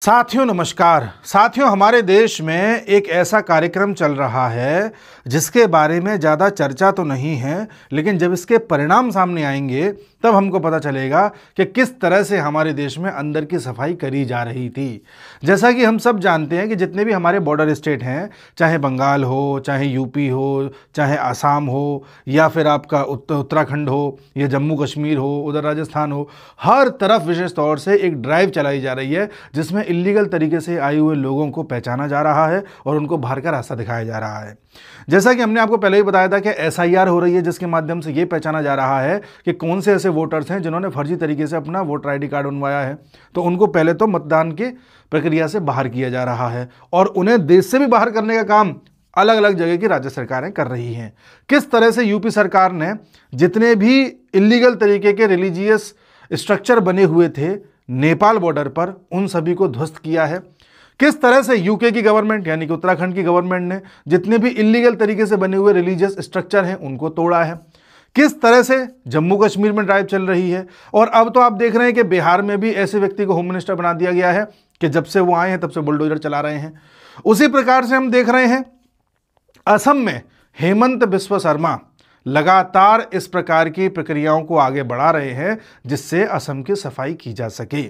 साथियों नमस्कार। साथियों, हमारे देश में एक ऐसा कार्यक्रम चल रहा है जिसके बारे में ज़्यादा चर्चा तो नहीं है, लेकिन जब इसके परिणाम सामने आएंगे तब हमको पता चलेगा कि किस तरह से हमारे देश में अंदर की सफाई करी जा रही थी। जैसा कि हम सब जानते हैं कि जितने भी हमारे बॉर्डर स्टेट हैं, चाहे बंगाल हो, चाहे यूपी हो, चाहे आसाम हो, या फिर आपका उत्तराखंड हो, या जम्मू कश्मीर हो, उधर राजस्थान हो, हर तरफ विशेष तौर से एक ड्राइव चलाई जा रही है जिसमें इलीगल तरीके से आए हुए लोगों को पहचाना जा रहा है और उनको बाहर का रास्ता दिखाया जा रहा है। जैसा कि हमने आपको पहले ही बताया था कि एसआईआर हो रही है, जिसके माध्यम से ये पहचाना जा रहा है कि कौन से ऐसे वोटर्स हैं जिन्होंने फर्जी तरीके से अपना वोटर आईडी कार्ड बनवाया है। तो उनको पहले तो मतदान की प्रक्रिया से बाहर किया जा रहा है और उन्हें देश से भी बाहर करने का काम अलग अलग जगह की राज्य सरकारें कर रही हैं। किस तरह से यूपी सरकार ने जितने भी इलीगल तरीके के रिलीजियस स्ट्रक्चर बने हुए थे नेपाल बॉर्डर पर, उन सभी को ध्वस्त किया है। किस तरह से यूके की गवर्नमेंट यानी कि उत्तराखंड की गवर्नमेंट ने जितने भी इलीगल तरीके से बने हुए रिलीजियस स्ट्रक्चर हैं उनको तोड़ा है। किस तरह से जम्मू कश्मीर में ड्राइव चल रही है और अब तो आप देख रहे हैं कि बिहार में भी ऐसे व्यक्ति को होम मिनिस्टर बना दिया गया है कि जब से वो आए हैं तब से बुलडोजर चला रहे हैं। उसी प्रकार से हम देख रहे हैं असम में हेमंत बिस्वा शर्मा लगातार इस प्रकार की प्रक्रियाओं को आगे बढ़ा रहे हैं जिससे असम की सफाई की जा सके।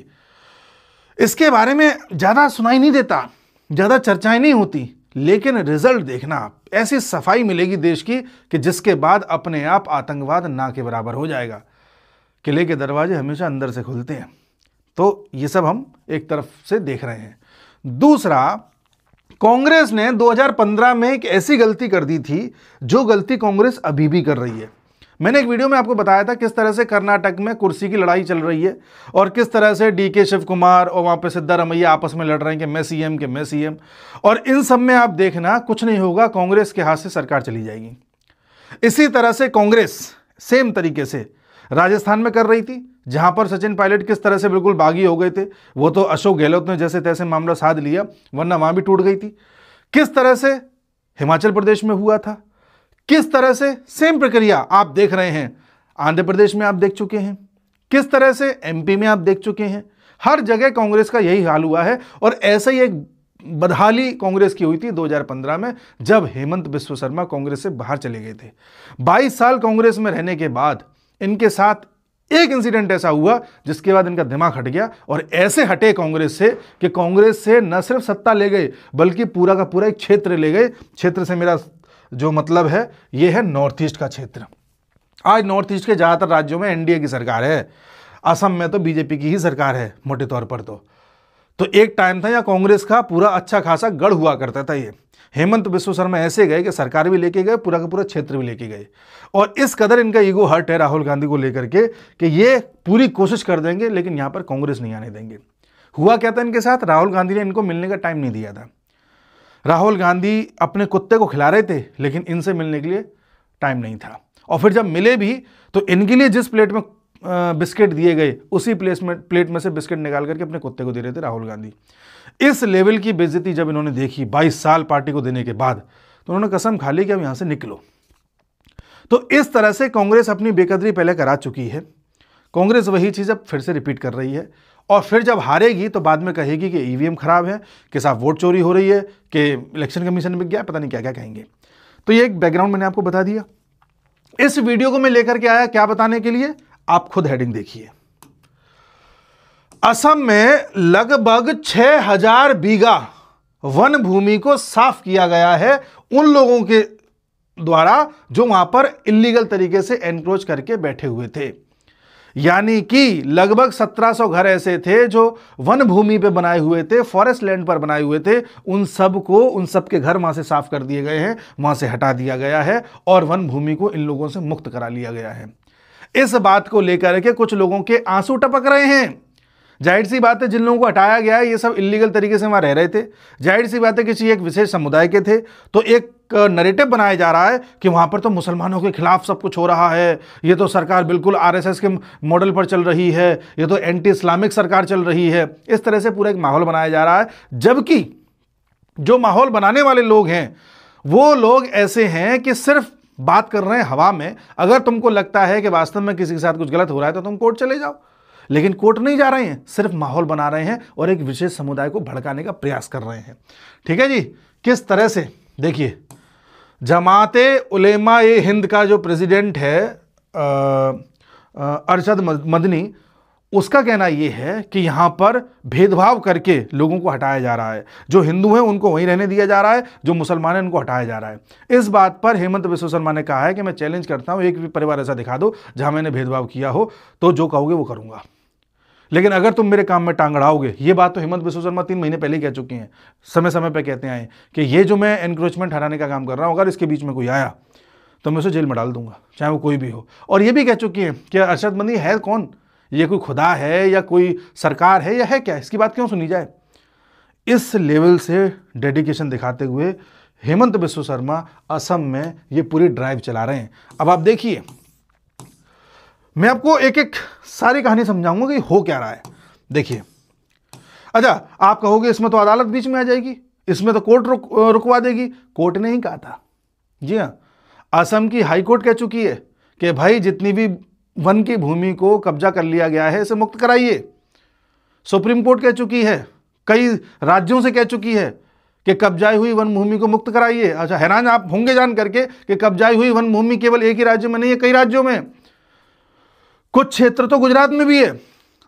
इसके बारे में ज़्यादा सुनाई नहीं देता, ज़्यादा चर्चाएं नहीं होती, लेकिन रिजल्ट देखना, ऐसी सफाई मिलेगी देश की कि जिसके बाद अपने आप आतंकवाद ना के बराबर हो जाएगा। किले के दरवाजे हमेशा अंदर से खुलते हैं। तो ये सब हम एक तरफ से देख रहे हैं। दूसरा, कांग्रेस ने 2015 में एक ऐसी गलती कर दी थी जो गलती कांग्रेस अभी भी कर रही है। मैंने एक वीडियो में आपको बताया था किस तरह से कर्नाटक में कुर्सी की लड़ाई चल रही है और किस तरह से डीके शिव कुमार और वहां पे सिद्धारमैया आपस में लड़ रहे हैं कि मैं सीएम। और इन सब में आप देखना कुछ नहीं होगा, कांग्रेस के हाथ से सरकार चली जाएगी। इसी तरह से कांग्रेस सेम तरीके से राजस्थान में कर रही थी, जहां पर सचिन पायलट किस तरह से बिल्कुल बागी हो गए थे। वो तो अशोक गहलोत ने जैसे तैसे मामला साध लिया, वरना वहां भी टूट गई थी। किस तरह से हिमाचल प्रदेश में हुआ था, किस तरह से सेम प्रक्रिया आप देख रहे हैं आंध्र प्रदेश में, आप देख चुके हैं, किस तरह से एमपी में आप देख चुके हैं। हर जगह कांग्रेस का यही हाल हुआ है। और ऐसे ही एक बदहाली कांग्रेस की हुई थी 2015 में, जब हेमंत बिस्वा शर्मा कांग्रेस से बाहर चले गए थे। 22 साल कांग्रेस में रहने के बाद इनके साथ एक इंसिडेंट ऐसा हुआ जिसके बाद इनका दिमाग हट गया और ऐसे हटे कांग्रेस से कि कांग्रेस से न सिर्फ सत्ता ले गए बल्कि पूरा का पूरा एक क्षेत्र ले गए। क्षेत्र से मेरा जो मतलब है ये है नॉर्थ ईस्ट का क्षेत्र। आज नॉर्थ ईस्ट के ज्यादातर राज्यों में एनडीए की सरकार है, असम में तो बीजेपी की ही सरकार है मोटे तौर पर। तो एक टाइम था यहाँ कांग्रेस का पूरा अच्छा खासा गढ़ हुआ करता था। ये हेमंत बिस्वा शर्मा ऐसे गए कि सरकार भी लेके गए, पूरा का पूरा क्षेत्र भी लेके गए। और इस कदर इनका ईगो हर्ट है राहुल गांधी को लेकर के कि ये पूरी कोशिश कर देंगे लेकिन यहाँ पर कांग्रेस नहीं आने देंगे। हुआ क्या था इनके साथ, राहुल गांधी ने इनको मिलने का टाइम नहीं दिया था। राहुल गांधी अपने कुत्ते को खिला रहे थे लेकिन इनसे मिलने के लिए टाइम नहीं था। और फिर जब मिले भी तो इनके लिए जिस प्लेट में बिस्किट दिए गए उसी प्लेट में से बिस्किट निकाल करके अपने कुत्ते को दे रहे थे राहुल गांधी। इस लेवल की बेइज्जती जब इन्होंने देखी 22 साल पार्टी को देने के बाद, तो उन्होंने कसम खा ली कि अब यहां से निकलो। तो इस तरह से कांग्रेस अपनी बेकदरी पहले करा चुकी है। कांग्रेस वही चीज अब फिर से रिपीट कर रही है और फिर जब हारेगी तो बाद में कहेगी कि ईवीएम खराब है, कि साहब वोट चोरी हो रही है, कि इलेक्शन कमीशन में गया, पता नहीं क्या क्या कहेंगे। तो ये एक बैकग्राउंड मैंने आपको बता दिया। इस वीडियो को मैं लेकर के आया क्या बताने के लिए, आप खुद हेडिंग देखिए। असम में लगभग 6000 बीघा वन भूमि को साफ किया गया है उन लोगों के द्वारा जो वहां पर इलीगल तरीके से एनक्रोच करके बैठे हुए थे। यानी कि लगभग 1700 घर ऐसे थे जो वन भूमि पे बनाए हुए थे, फॉरेस्ट लैंड पर बनाए हुए थे। उन सब के घर वहां से साफ कर दिए गए हैं, वहां से हटा दिया गया है और वन भूमि को इन लोगों से मुक्त करा लिया गया है। इस बात को लेकर के कुछ लोगों के आंसू टपक रहे हैं। जाहिर सी बात है जिन लोगों को हटाया गया है ये सब इलीगल तरीके से वहां रह रहे थे। जाहिर सी बात है किसी एक विशेष समुदाय के थे। तो एक नैरेटिव बनाया जा रहा है कि वहां पर तो मुसलमानों के खिलाफ सब कुछ हो रहा है, ये तो सरकार बिल्कुल आरएसएस के मॉडल पर चल रही है, ये तो एंटी इस्लामिक सरकार चल रही है। इस तरह से पूरा एक माहौल बनाया जा रहा है, जबकि जो माहौल बनाने वाले लोग हैं वो लोग ऐसे हैं कि सिर्फ बात कर रहे हैं हवा में। अगर तुमको लगता है कि वास्तव में किसी के साथ कुछ गलत हो रहा है तो तुम कोर्ट चले जाओ। लेकिन कोर्ट नहीं जा रहे हैं, सिर्फ माहौल बना रहे हैं और एक विशेष समुदाय को भड़काने का प्रयास कर रहे हैं। ठीक है जी, किस तरह से देखिए, जमाते उलेमा ए हिंद का जो प्रेसिडेंट है अरशद मदनी, उसका कहना यह है कि यहां पर भेदभाव करके लोगों को हटाया जा रहा है। जो हिंदू हैं उनको वहीं रहने दिया जा रहा है, जो मुसलमान हैं उनको हटाया जा रहा है। इस बात पर हेमंत बिस्वा शर्मा ने कहा है कि मैं चैलेंज करता हूं, एक भी परिवार ऐसा दिखा दो जहां मैंने भेदभाव किया हो, तो जो कहोगे वो करूंगा, लेकिन अगर तुम मेरे काम में टांग अड़ाओगे। ये बात तो हेमंत बिस्वा शर्मा 3 महीने पहले ही कह चुके हैं, समय समय पर कहते आए कि ये जो मैं एनक्रोचमेंट हटाने का काम कर रहा हूं, अगर इसके बीच में कोई आया तो मैं उसे जेल में डाल दूंगा, चाहे वो कोई भी हो। और ये भी कह चुकी है कि अरशद मदनी है कौन, ये कोई खुदा है या कोई सरकार है या है क्या, इसकी बात क्यों सुनी जाए। इस लेवल से डेडिकेशन दिखाते हुए हेमंत बिस्वा शर्मा असम में ये पूरी ड्राइव चला रहे हैं। अब आप देखिए, मैं आपको एक एक सारी कहानी समझाऊंगा कि हो क्या रहा है। देखिए, अच्छा आप कहोगे इसमें तो अदालत बीच में आ जाएगी, इसमें तो कोर्ट रुकवा देगी। कोर्ट ने ही कहा था, जी हाँ, असम की हाई कोर्ट कह चुकी है कि भाई जितनी भी वन की भूमि को कब्जा कर लिया गया है इसे मुक्त कराइए। सुप्रीम कोर्ट कह चुकी है, कई राज्यों से कह चुकी है कि कब्जाई हुई वन भूमि को मुक्त कराइए। अच्छा, हैरान आप होंगे जान करके कि कब्जाई हुई वन भूमि केवल एक ही राज्य में नहीं है, कई राज्यों में, कुछ क्षेत्र तो गुजरात में भी है।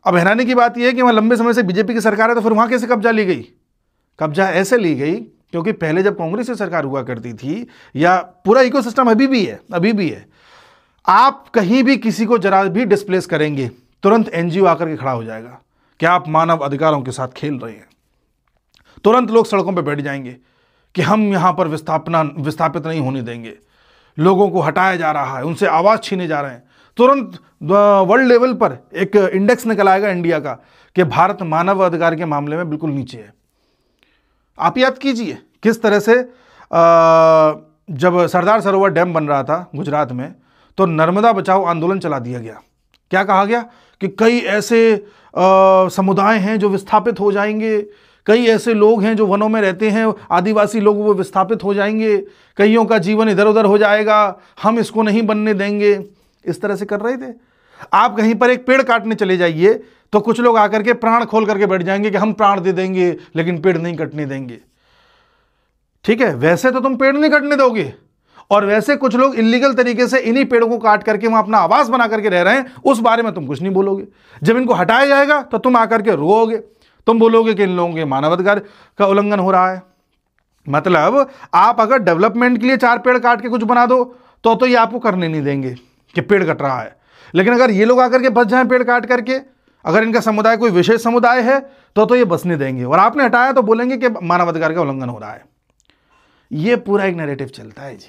अब हैरानी की बात यह है कि वहां लंबे समय से बीजेपी की सरकार है, तो फिर वहां कैसे कब्जा ली गई। कब्जा ऐसे ली गई क्योंकि पहले जब कांग्रेस की सरकार हुआ करती थी, या पूरा इकोसिस्टम अभी भी है, आप कहीं भी किसी को जरा भी डिस्प्लेस करेंगे, तुरंत एनजीओ आकर के खड़ा हो जाएगा कि आप मानव अधिकारों के साथ खेल रहे हैं। तुरंत लोग सड़कों पर बैठ जाएंगे कि हम यहां पर विस्थापित नहीं होने देंगे, लोगों को हटाया जा रहा है, उनसे आवाज छीने जा रहे हैं। तुरंत वर्ल्ड लेवल पर एक इंडेक्स निकल आएगा इंडिया का कि भारत मानव अधिकार के मामले में बिल्कुल नीचे है। आप याद कीजिए किस तरह से जब सरदार सरोवर डैम बन रहा था गुजरात में, तो नर्मदा बचाओ आंदोलन चला दिया गया। क्या कहा गया कि कई ऐसे समुदाय हैं जो विस्थापित हो जाएंगे, कई ऐसे लोग हैं जो वनों में रहते हैं, आदिवासी लोग, वो विस्थापित हो जाएंगे, कईयों का जीवन इधर उधर हो जाएगा, हम इसको नहीं बनने देंगे। इस तरह से कर रहे थे। आप कहीं पर एक पेड़ काटने चले जाइए तो कुछ लोग आकर के प्राण खोल करके बैठ जाएंगे कि हम प्राण दे देंगे लेकिन पेड़ नहीं कटने देंगे। ठीक है, वैसे तो तुम पेड़ नहीं कटने दोगे, और वैसे कुछ लोग इलीगल तरीके से इन्हीं पेड़ों को काट करके वहां अपना आवास बना करके रह रहे हैं, उस बारे में तुम कुछ नहीं बोलोगे। जब इनको हटाया जाएगा तो तुम आकर के रोओगे, तुम बोलोगे कि इन लोगों के मानवाधिकार का उल्लंघन हो रहा है। मतलब आप अगर डेवलपमेंट के लिए 4 पेड़ काट के कुछ बना दो तो ये आपको करने नहीं देंगे कि पेड़ कट रहा है, लेकिन अगर ये लोग आकर के बस जाएं पेड़ काट करके, अगर इनका समुदाय कोई विशेष समुदाय है तो ये बसने देंगे, और आपने हटाया तो बोलेंगे कि मानवाधिकार का उल्लंघन हो रहा है। ये पूरा एक नैरेटिव चलता है जी,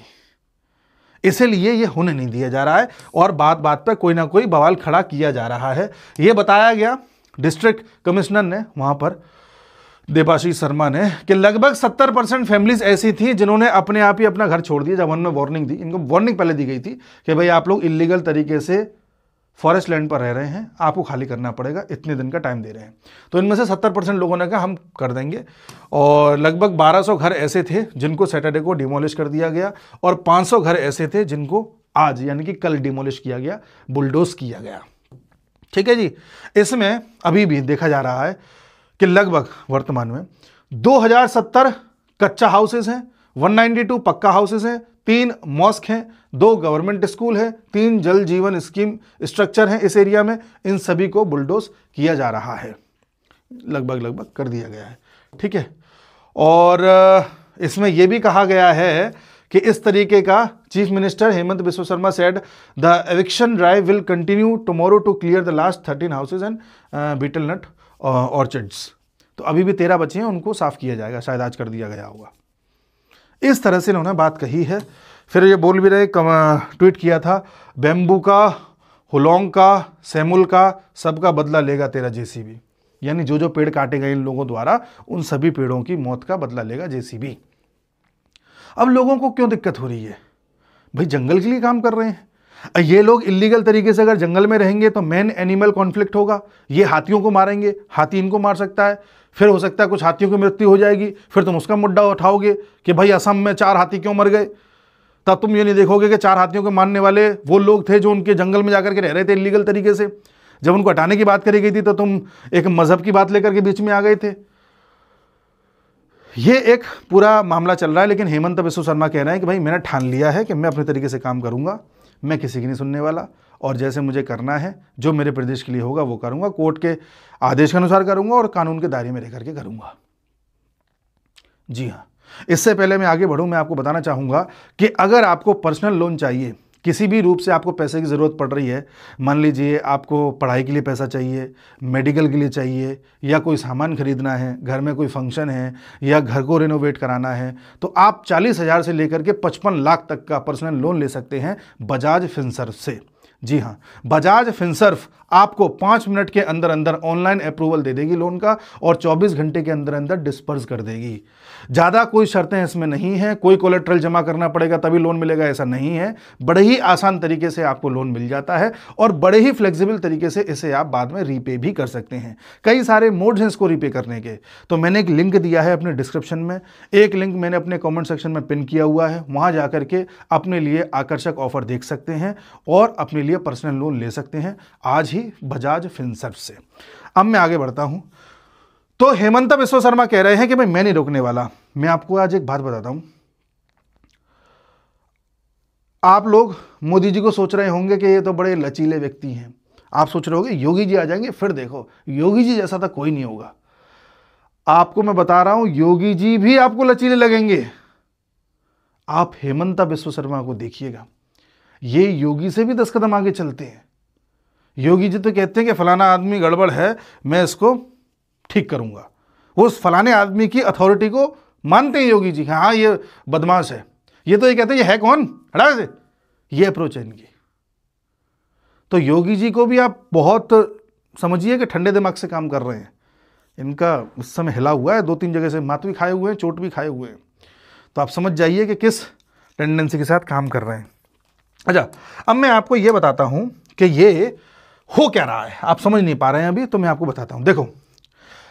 इसलिए ये होने नहीं दिया जा रहा है और बात बात पर कोई ना कोई बवाल खड़ा किया जा रहा है। ये बताया गया डिस्ट्रिक्ट कमिश्नर ने वहां पर, देबाशीष शर्मा ने, कि लगभग 70% फैमिलीज ऐसी थी जिन्होंने अपने आप ही अपना घर छोड़ दिया। जब उनमें वार्निंग दी, इनको वार्निंग पहले दी गई थी कि भाई आप लोग इलीगल तरीके से फॉरेस्ट लैंड पर रह रहे हैं, आपको खाली करना पड़ेगा, इतने दिन का टाइम दे रहे हैं। तो इनमें से 70% लोगों ने कहा हम कर देंगे, और लगभग 1200 घर ऐसे थे जिनको सैटरडे को डिमोलिश कर दिया गया, और 500 घर ऐसे थे जिनको आज यानी कि कल डिमोलिश किया गया, बुलडोज किया गया। ठीक है जी, इसमें अभी भी देखा जा रहा है कि लगभग वर्तमान में 2070 कच्चा हाउसेस हैं, 192 पक्का हाउसेस हैं, 3 मॉस्क हैं, 2 गवर्नमेंट स्कूल है, 3 जल जीवन स्कीम स्ट्रक्चर हैं इस एरिया में। इन सभी को बुलडोज किया जा रहा है, लगभग कर दिया गया है। ठीक है, और इसमें यह भी कहा गया है कि इस तरीके का chief minister Himanta Biswa Sarma said the eviction drive will continue tomorrow to clear the last 13 houses and betel nut orchids. तो अभी भी 13 बचे हैं, उनको साफ किया जाएगा, शायद आज कर दिया गया होगा। इस तरह से इन्होंने बात कही है। फिर ये बोल भी रहे, ट्वीट किया था, बैम्बू का, हुलोंग का, सेमुल का, सबका बदला लेगा तेरा जेसीबी। यानी जो जो पेड़ काटे गए इन लोगों द्वारा, उन सभी पेड़ों की मौत का बदला लेगा जेसीबी। अब लोगों को क्यों दिक्कत हो रही है? भाई जंगल के लिए काम कर रहे हैं। ये लोग इलीगल तरीके से अगर जंगल में रहेंगे तो मैन एनिमल कॉन्फ्लिक्ट होगा, ये हाथियों को मारेंगे, हाथी इनको मार सकता है, फिर हो सकता है कुछ हाथियों की मृत्यु हो जाएगी, फिर तुम उसका मुद्दा उठाओगे कि भाई असम में 4 हाथी क्यों मर गए। तब तुम ये नहीं देखोगे कि 4 हाथियों को मारने वाले वो लोग थे जो उनके जंगल में जाकर के रह रहे थे इलीगल तरीके से। जब उनको हटाने की बात करी गई थी तो तुम एक मजहब की बात लेकर के बीच में आ गए थे। ये एक पूरा मामला चल रहा है, लेकिन हेमंत बिस्व शर्मा कह रहे हैं कि भाई मैंने ठान लिया है कि मैं अपने तरीके से काम करूंगा, मैं किसी की नहीं सुनने वाला, और जैसे मुझे करना है जो मेरे प्रदेश के लिए होगा वो करूंगा, कोर्ट के आदेश के अनुसार करूंगा और कानून के दायरे में रह करके करूंगा। जी हाँ, इससे पहले मैं आगे बढ़ूं, मैं आपको बताना चाहूंगा कि अगर आपको पर्सनल लोन चाहिए, किसी भी रूप से आपको पैसे की ज़रूरत पड़ रही है, मान लीजिए आपको पढ़ाई के लिए पैसा चाहिए, मेडिकल के लिए चाहिए, या कोई सामान खरीदना है, घर में कोई फंक्शन है, या घर को रिनोवेट कराना है, तो आप 40,000 से लेकर के 55 लाख तक का पर्सनल लोन ले सकते हैं बजाज फिनसर्व से। जी हाँ, बजाज फिनसर्व आपको 5 मिनट के अंदर अंदर ऑनलाइन अप्रूवल दे देगी लोन का, और 24 घंटे के अंदर अंदर डिस्पर्स कर देगी। ज़्यादा कोई शर्तें इसमें नहीं है, कोई कोलेट्रल जमा करना पड़ेगा तभी लोन मिलेगा, ऐसा नहीं है। बड़े ही आसान तरीके से आपको लोन मिल जाता है, और बड़े ही फ्लेक्सिबल तरीके से इसे आप बाद में रीपे भी कर सकते हैं। कई सारे मोड्स हैं इसको रीपे करने के, तो मैंने एक लिंक दिया है अपने डिस्क्रिप्शन में, एक लिंक मैंने अपने कॉमेंट सेक्शन में पिन किया हुआ है, वहाँ जा करके अपने लिए आकर्षक ऑफर देख सकते हैं और अपने लिए पर्सनल लोन ले सकते हैं आज ही बजाज फिनसर्व से। अब मैं आगे बढ़ता हूं, तो हेमंत बिस्व शर्मा कह रहे हैं कि भाई मैं नहीं रोकने वाला। मैं आपको आज एक बात बताता हूं, आप लोग मोदी जी को सोच रहे होंगे कि ये तो बड़े लचीले व्यक्ति हैं, आप सोच रहे होंगे योगी जी आ जाएंगे, फिर देखो योगी जी जैसा तो कोई नहीं होगा। आपको मैं बता रहा हूं, योगी जी भी आपको लचीले लगेंगे। आप हेमंत बिस्व शर्मा को देखिएगा, ये योगी से भी 10 कदम आगे चलते हैं। योगी जी तो कहते हैं कि फलाना आदमी गड़बड़ है, मैं इसको ठीक करूंगा, वो उस फलाने आदमी की अथॉरिटी को मानते हैं योगी जी, हाँ ये बदमाश है, ये तो ये कहते हैं ये है कौन, हटा से, ये अप्रोच है इनकी। तो योगी जी को भी आप बहुत समझिए कि ठंडे दिमाग से काम कर रहे हैं। इनका उस समय हिला हुआ है, 2-3 जगह से मात भी खाए हुए हैं, चोट भी खाए हुए हैं, तो आप समझ जाइए कि किस टेंडेंसी के साथ काम कर रहे हैं। अच्छा, अब मैं आपको ये बताता हूं कि ये हो क्या रहा है, आप समझ नहीं पा रहे हैं अभी, तो मैं आपको बताता हूं। देखो,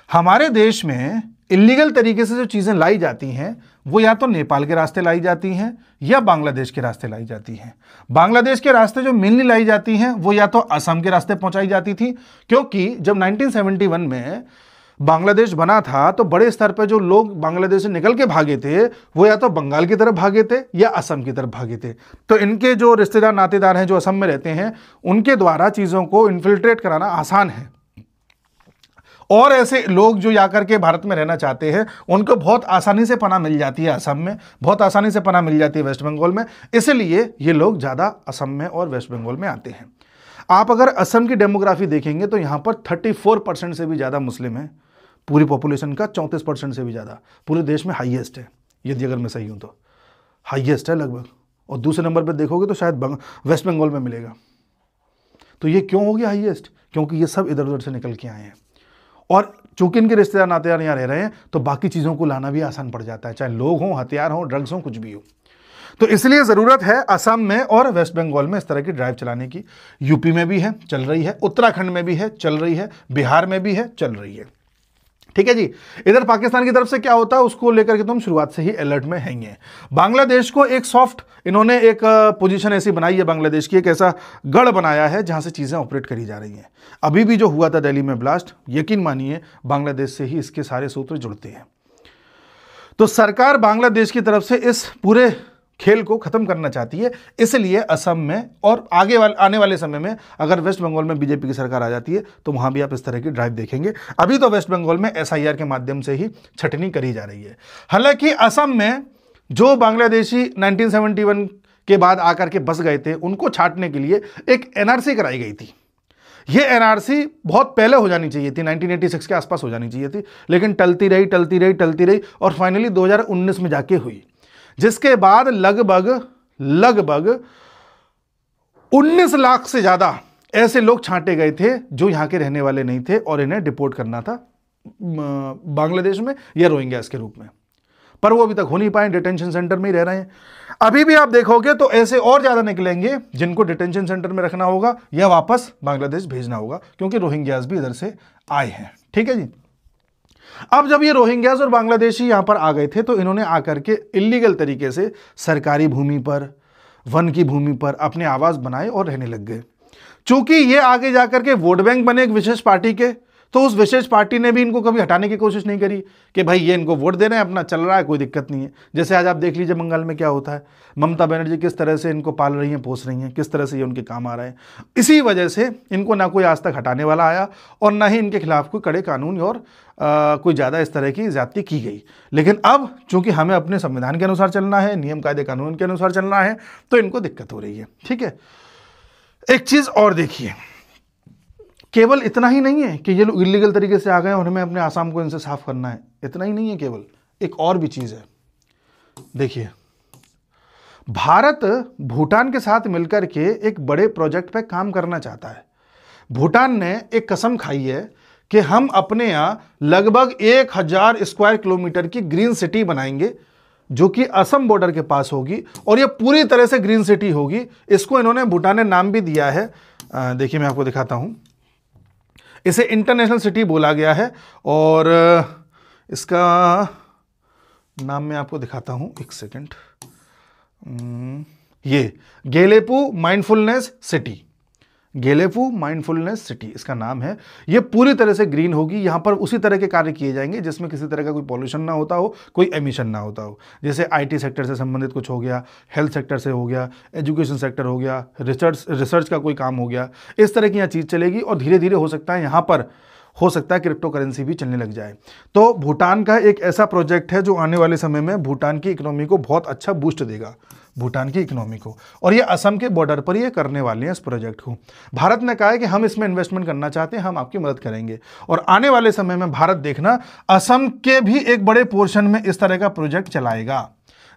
हमारे देश में इलीगल तरीके से जो चीज़ें लाई जाती हैं वो या तो नेपाल के रास्ते लाई जाती हैं या बांग्लादेश के रास्ते लाई जाती हैं। बांग्लादेश के रास्ते जो मेनली लाई जाती हैं वो या तो असम के रास्ते पहुंचाई जाती थी, क्योंकि जब 1971 में बांग्लादेश बना था तो बड़े स्तर पर जो लोग बांग्लादेश से निकल के भागे थे वो या तो बंगाल की तरफ भागे थे या असम की तरफ भागे थे। तो इनके जो रिश्तेदार नातेदार हैं जो असम में रहते हैं, उनके द्वारा चीज़ों को इन्फिल्ट्रेट कराना आसान है, और ऐसे लोग जो आकर के भारत में रहना चाहते हैं उनको बहुत आसानी से पनाह मिल जाती है असम में, बहुत आसानी से पनाह मिल जाती है वेस्ट बंगाल में, इसलिए ये लोग ज़्यादा असम में और वेस्ट बंगाल में आते हैं। आप अगर असम की डेमोग्राफी देखेंगे तो यहाँ पर 34% से भी ज़्यादा मुस्लिम हैं, पूरी पॉपुलेशन का 34% से भी ज़्यादा, पूरे देश में हाईएस्ट है, यदि अगर मैं सही हूँ तो हाईएस्ट है लगभग, और दूसरे नंबर पर देखोगे तो शायद वेस्ट बंगाल में मिलेगा। तो ये क्यों हो गया हाईएस्ट? क्योंकि ये सब इधर उधर से निकल के आए हैं, और चूंकि इनके रिश्तेदार नातेदार यहाँ रह रहे हैं तो बाकी चीज़ों को लाना भी आसान पड़ जाता है, चाहे लोग हों, हथियार हों, ड्रग्स हों, कुछ भी हो। तो इसलिए ज़रूरत है असम में और वेस्ट बंगाल में इस तरह की ड्राइव चलाने की। यूपी में भी है, चल रही है, उत्तराखंड में भी है, चल रही है, बिहार में भी है, चल रही है। ठीक है जी। इधर पाकिस्तान की तरफ से क्या होता है उसको लेकर के तुम शुरुआत से ही अलर्ट में हैंगे। बांग्लादेश को एक सॉफ्ट, इन्होंने एक पोजीशन ऐसी बनाई है, बांग्लादेश की एक ऐसा गढ़ बनाया है जहां से चीज़ें ऑपरेट करी जा रही हैं। अभी भी जो हुआ था दिल्ली में ब्लास्ट, यकीन मानिए बांग्लादेश से ही इसके सारे सूत्र जुड़ते हैं। तो सरकार बांग्लादेश की तरफ से इस पूरे खेल को खत्म करना चाहती है, इसलिए असम में और आने वाले समय में अगर वेस्ट बंगाल में बीजेपी की सरकार आ जाती है तो वहां भी आप इस तरह की ड्राइव देखेंगे। अभी तो वेस्ट बंगाल में SIR के माध्यम से ही छटनी करी जा रही है। हालांकि असम में जो बांग्लादेशी 1971 के बाद आकर के बस गए थे उनको छांटने के लिए एक NRC कराई गई थी। ये NRC बहुत पहले हो जानी चाहिए थी, 1986 के आसपास हो जानी चाहिए थी, लेकिन टलती रही और फाइनली 2019 में जाके हुई, जिसके बाद लगभग 19 लाख से ज्यादा ऐसे लोग छांटे गए थे जो यहां के रहने वाले नहीं थे और इन्हें डिपोर्ट करना था बांग्लादेश में या रोहिंग्यास के रूप में, पर वो अभी तक हो नहीं पाए, डिटेंशन सेंटर में ही रह रहे हैं। अभी भी आप देखोगे तो ऐसे और ज्यादा निकलेंगे जिनको डिटेंशन सेंटर में रखना होगा या वापस बांग्लादेश भेजना होगा, क्योंकि रोहिंग्यास भी इधर से आए हैं। ठीक है जी। अब जब ये रोहिंग्यास और बांग्लादेशी यहां पर आ गए थे तो इन्होंने आकर के इलीगल तरीके से सरकारी भूमि पर, वन की भूमि पर अपने आवास बनाए और रहने लग गए। चूंकि ये आगे जाकर के वोट बैंक बने एक विशेष पार्टी के, तो उस विशेष पार्टी ने भी इनको कभी हटाने की कोशिश नहीं करी कि भाई ये इनको वोट दे रहे हैं, अपना चल रहा है, कोई दिक्कत नहीं है। जैसे आज आप देख लीजिए बंगाल में क्या होता है, ममता बनर्जी किस तरह से इनको पाल रही हैं, पोस रही हैं, किस तरह से ये उनके काम आ रहे हैं। इसी वजह से इनको ना कोई आज तक हटाने वाला आया और ना ही इनके खिलाफ कोई कड़े कानून और कोई ज़्यादा इस तरह की ज्यादती की गई। लेकिन अब चूंकि हमें अपने संविधान के अनुसार चलना है, नियम कायदे कानून के अनुसार चलना है, तो इनको दिक्कत हो रही है। ठीक है, एक चीज़ और देखिए, केवल इतना ही नहीं है कि ये लोग इलीगल तरीके से आ गए और हमें अपने आसाम को इनसे साफ करना है, इतना ही नहीं है, केवल एक और भी चीज़ है। देखिए, भारत भूटान के साथ मिलकर के एक बड़े प्रोजेक्ट पे काम करना चाहता है। भूटान ने एक कसम खाई है कि हम अपने यहाँ लगभग 1000 स्क्वायर किलोमीटर की ग्रीन सिटी बनाएंगे, जो कि असम बॉर्डर के पास होगी, और ये पूरी तरह से ग्रीन सिटी होगी। इसको इन्होंने, भूटान ने नाम भी दिया है, देखिए मैं आपको दिखाता हूं, इसे इंटरनेशनल सिटी बोला गया है, और इसका नाम मैं आपको दिखाता हूं, एक सेकंड, ये गेलेपू माइंडफुलनेस सिटी, गेलेपू माइंडफुलनेस सिटी इसका नाम है। ये पूरी तरह से ग्रीन होगी। यहाँ पर उसी तरह के कार्य किए जाएंगे जिसमें किसी तरह का कोई पॉल्यूशन ना होता हो, कोई एमिशन ना होता हो। जैसे आईटी सेक्टर से संबंधित कुछ हो गया, हेल्थ सेक्टर से हो गया, एजुकेशन सेक्टर हो गया, रिसर्च का कोई काम हो गया, इस तरह की यहाँ चीज़ चलेगी। और धीरे धीरे हो सकता है यहाँ पर क्रिप्टो करेंसी भी चलने लग जाए। तो भूटान का एक ऐसा प्रोजेक्ट है जो आने वाले समय में भूटान की इकोनॉमी को बहुत अच्छा बूस्ट देगा, भूटान की इकोनॉमी को। और ये असम के बॉर्डर पर ये करने वाले हैं इस प्रोजेक्ट को। भारत ने कहा है कि हम इसमें इन्वेस्टमेंट करना चाहते हैं, हम आपकी मदद करेंगे। और आने वाले समय में भारत देखना, असम के भी एक बड़े पोर्शन में इस तरह का प्रोजेक्ट चलाएगा,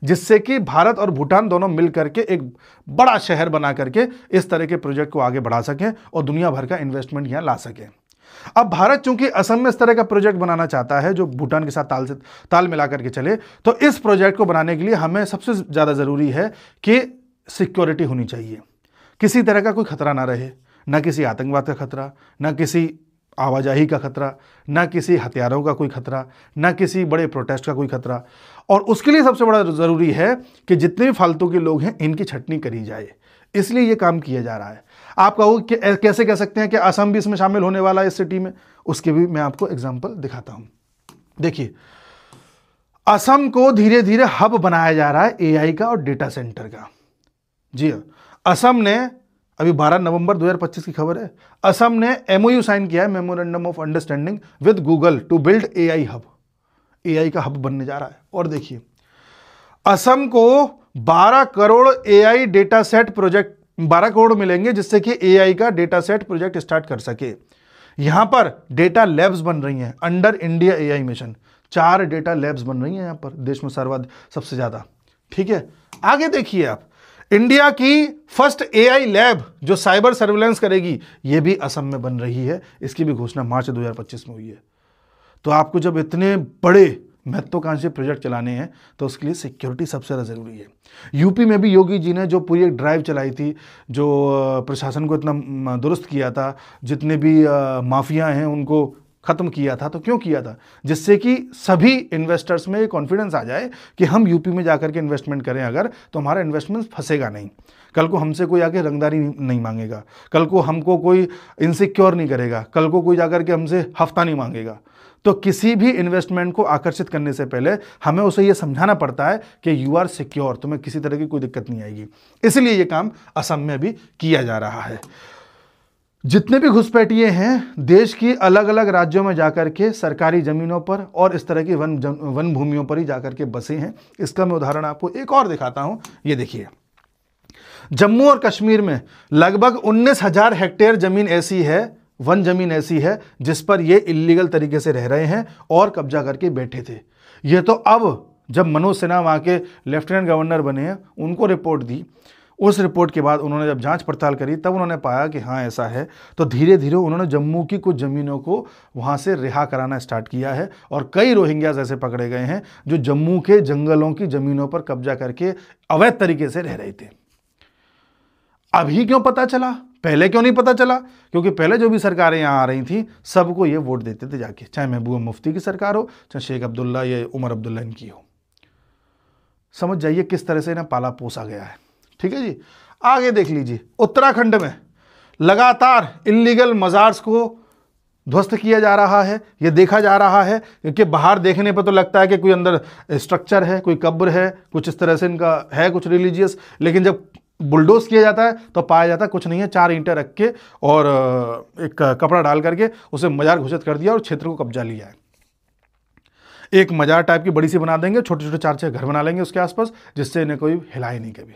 जिससे कि भारत और भूटान दोनों मिल करके एक बड़ा शहर बना करके इस तरह के प्रोजेक्ट को आगे बढ़ा सकें और दुनिया भर का इन्वेस्टमेंट यहाँ ला सकें। अब भारत चूंकि असम में इस तरह का प्रोजेक्ट बनाना चाहता है जो भूटान के साथ ताल मिला करके चले, तो इस प्रोजेक्ट को बनाने के लिए हमें सबसे ज़्यादा ज़रूरी है कि सिक्योरिटी होनी चाहिए, किसी तरह का कोई खतरा ना रहे, ना किसी आतंकवाद का खतरा, ना किसी आवाजाही का खतरा, ना किसी हथियारों का कोई खतरा, ना किसी बड़े प्रोटेस्ट का कोई खतरा। और उसके लिए सबसे बड़ा ज़रूरी है कि जितने भी फालतू के लोग हैं इनकी छटनी करी जाए, इसलिए ये काम किया जा रहा है। आप कहोगे कि कैसे कह सकते हैं कि असम भी इसमें शामिल होने वाला है इस सिटी में, उसके भी मैं आपको एग्जांपल दिखाता हूं। देखिए, असम को धीरे धीरे हब बनाया जा रहा है एआई का और डेटा सेंटर का। जी हाँ, असम ने अभी 12 नवंबर 2025 की खबर है, असम ने एमओयू साइन किया है, memorandum of understanding with Google to build AI hub. AI का हब बनने जा रहा है। और देखिए, असम को 12 crore AI data set project, 12 crore मिलेंगे जिससे कि एआई का डेटा सेट प्रोजेक्ट स्टार्ट कर सके। यहां पर डेटा लैब्स बन रही हैं under India AI mission. 4 data labs बन रही हैं यहां पर देश में सबसे ज्यादा। ठीक है, आगे देखिए आप, इंडिया की फर्स्ट एआई लैब जो साइबर सर्विलेंस करेगी, यह भी असम में बन रही है। इसकी भी घोषणा मार्च 2025 में हुई है। तो आपको जब इतने बड़े महत्वाकांक्षी प्रोजेक्ट चलाने हैं तो उसके लिए सिक्योरिटी सबसे ज़्यादा ज़रूरी है। यूपी में भी योगी जी ने जो पूरी एक ड्राइव चलाई थी, जो प्रशासन को इतना दुरुस्त किया था, जितने भी माफिया हैं उनको ख़त्म किया था। तो क्यों किया था? जिससे कि सभी इन्वेस्टर्स में ये कॉन्फिडेंस आ जाए कि हम यूपी में जाकर के इन्वेस्टमेंट करें अगर, तो हमारा इन्वेस्टमेंट फंसेगा नहीं, कल को हमसे कोई आके रंगदारी नहीं मांगेगा, कल को हमको कोई इनसिक्योर नहीं करेगा, कल को कोई जाकर के हमसे हफ्ता नहीं मांगेगा। तो किसी भी इन्वेस्टमेंट को आकर्षित करने से पहले हमें उसे यह समझाना पड़ता है कि यू आर सिक्योर, तुम्हें किसी तरह की कोई दिक्कत नहीं आएगी। इसलिए यह काम असम में भी किया जा रहा है। जितने भी घुसपैठिए हैं देश की अलग अलग राज्यों में जाकर के सरकारी जमीनों पर और इस तरह की वन भूमियों पर ही जाकर के बसे हैं। इसका मैं उदाहरण आपको एक और दिखाता हूं। ये देखिए, जम्मू और कश्मीर में लगभग 19,000 हेक्टेयर जमीन ऐसी है, वन जमीन ऐसी है जिस पर ये इल्लीगल तरीके से रह रहे हैं और कब्जा करके बैठे थे। ये तो अब जब मनोज सिन्हा वहाँ के लेफ्टिनेंट गवर्नर बने हैं, उनको रिपोर्ट दी, उस रिपोर्ट के बाद उन्होंने जब जांच पड़ताल करी तब उन्होंने पाया कि हाँ ऐसा है। तो धीरे धीरे उन्होंने जम्मू की कुछ ज़मीनों को वहाँ से रिहा कराना स्टार्ट किया है और कई रोहिंग्याज ऐसे पकड़े गए हैं जो जम्मू के जंगलों की ज़मीनों पर कब्जा करके अवैध तरीके से रह रहे थे। अभी क्यों पता चला, पहले क्यों नहीं पता चला? क्योंकि पहले जो भी सरकारें यहाँ आ रही थी सबको ये वोट देते थे जाके, चाहे महबूबा मुफ्ती की सरकार हो, चाहे शेख अब्दुल्ला या उमर अब्दुल्ला इनकी हो। समझ जाइए किस तरह से इन्हें पाला पोसा गया है। ठीक है जी, आगे देख लीजिए, उत्तराखंड में लगातार इल्लीगल मज़ार्स को ध्वस्त किया जा रहा है, ये देखा जा रहा है, क्योंकि बाहर देखने पर तो लगता है कि कोई अंदर स्ट्रक्चर है, कोई कब्र है, कुछ इस तरह से इनका है कुछ रिलीजियस, लेकिन जब बुलडोज किया जाता है तो पाया जाता है कुछ नहीं है, 4 ईंटें रख के और एक कपड़ा डाल करके उसे मजार घोषित कर दिया और क्षेत्र को कब्जा लिया है। एक मजार टाइप की बड़ी सी बना देंगे, छोटे छोटे 4-6 घर बना लेंगे उसके आसपास, जिससे इन्हें कोई हिलाए नहीं कभी।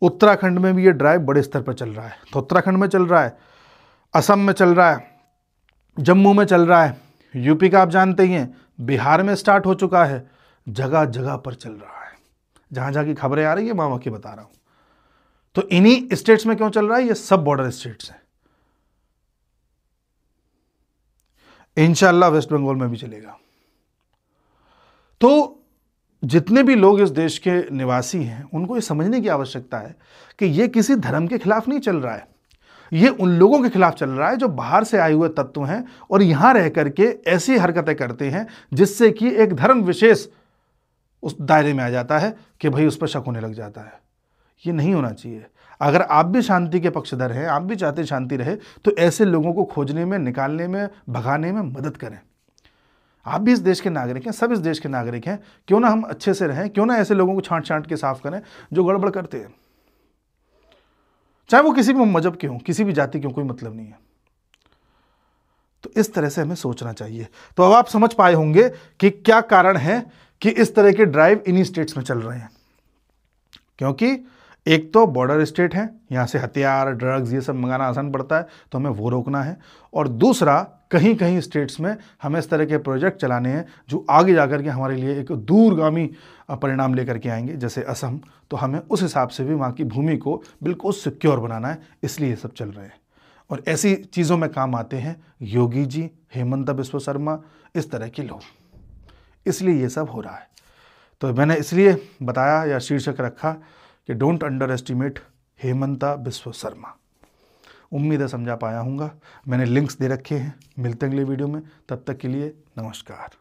उत्तराखंड में भी ये ड्राइव बड़े स्तर पर चल रहा है, तो उत्तराखंड में चल रहा है, असम में चल रहा है, जम्मू में चल रहा है, यूपी का आप जानते ही हैं, बिहार में स्टार्ट हो चुका है, जगह जगह पर चल रहा है। जहां जहां की खबरें आ रही है वहां की बता रहा हूं। तो इन्हीं स्टेट्स में क्यों चल रहा है? ये सब बॉर्डर स्टेट्स हैं। इंशाल्लाह वेस्ट बंगाल में भी चलेगा। तो जितने भी लोग इस देश के निवासी हैं उनको ये समझने की आवश्यकता है कि ये किसी धर्म के खिलाफ नहीं चल रहा है, ये उन लोगों के खिलाफ चल रहा है जो बाहर से आए हुए तत्व हैं और यहां रह करके ऐसी हरकतें करते हैं जिससे कि एक धर्म विशेष उस दायरे में आ जाता है कि भाई उस पर शक होने लग जाता है। ये नहीं होना चाहिए। अगर आप भी शांति के पक्षधर हैं, आप भी चाहते शांति रहे, तो ऐसे लोगों को खोजने में, निकालने में, भगाने में मदद करें। आप भी इस देश के नागरिक हैं, सब इस देश के नागरिक हैं, क्यों ना हम अच्छे से रहें, क्यों ना ऐसे लोगों को छांट छांट के साफ करें जो गड़बड़ करते हैं, चाहे वो किसी भी मजहब के हों, किसी भी जाति के हों, कोई मतलब नहीं है। तो इस तरह से हमें सोचना चाहिए। तो अब आप समझ पाए होंगे कि क्या कारण है कि इस तरह के ड्राइव इन्हीं स्टेट्स में चल रहे हैं। क्योंकि एक तो बॉर्डर स्टेट है, यहाँ से हथियार, ड्रग्स ये सब मंगाना आसान पड़ता है, तो हमें वो रोकना है। और दूसरा, कहीं कहीं स्टेट्स में हमें इस तरह के प्रोजेक्ट चलाने हैं जो आगे जाकर के हमारे लिए एक दूरगामी परिणाम लेकर के आएंगे, जैसे असम। तो हमें उस हिसाब से भी वहाँ की भूमि को बिल्कुल सिक्योर बनाना है, इसलिए ये सब चल रहे हैं। और ऐसी चीज़ों में काम आते हैं योगी जी, हेमंत बिस्वा शर्मा, इस तरह के लोग, इसलिए ये सब हो रहा है। तो मैंने इसलिए बताया या शीर्षक रखा कि don't underestimate Himanta Biswa Sarma. उम्मीद है समझा पाया हूँगा। मैंने लिंक्स दे रखे हैं। मिलते हैं अगले वीडियो में, तब तक के लिए नमस्कार।